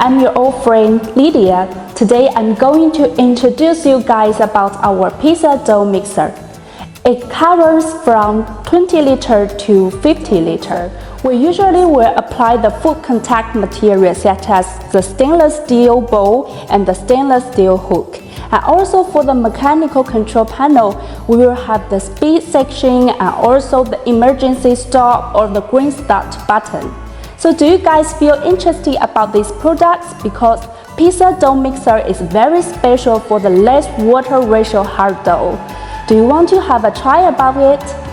I'm your old friend Lydia. Today I'm going to introduce you guys about our pizza dough mixer. It covers from 20 liter to 50 liter. We usually will apply the food contact material such as the stainless steel bowl and the stainless steel hook. And also for the mechanical control panel, we will have the speed section and also the emergency stop or the green start button. So do you guys feel interested about these products? Because pizza dough mixer is very special for the less water ratio hard dough. Do you want to have a try about it?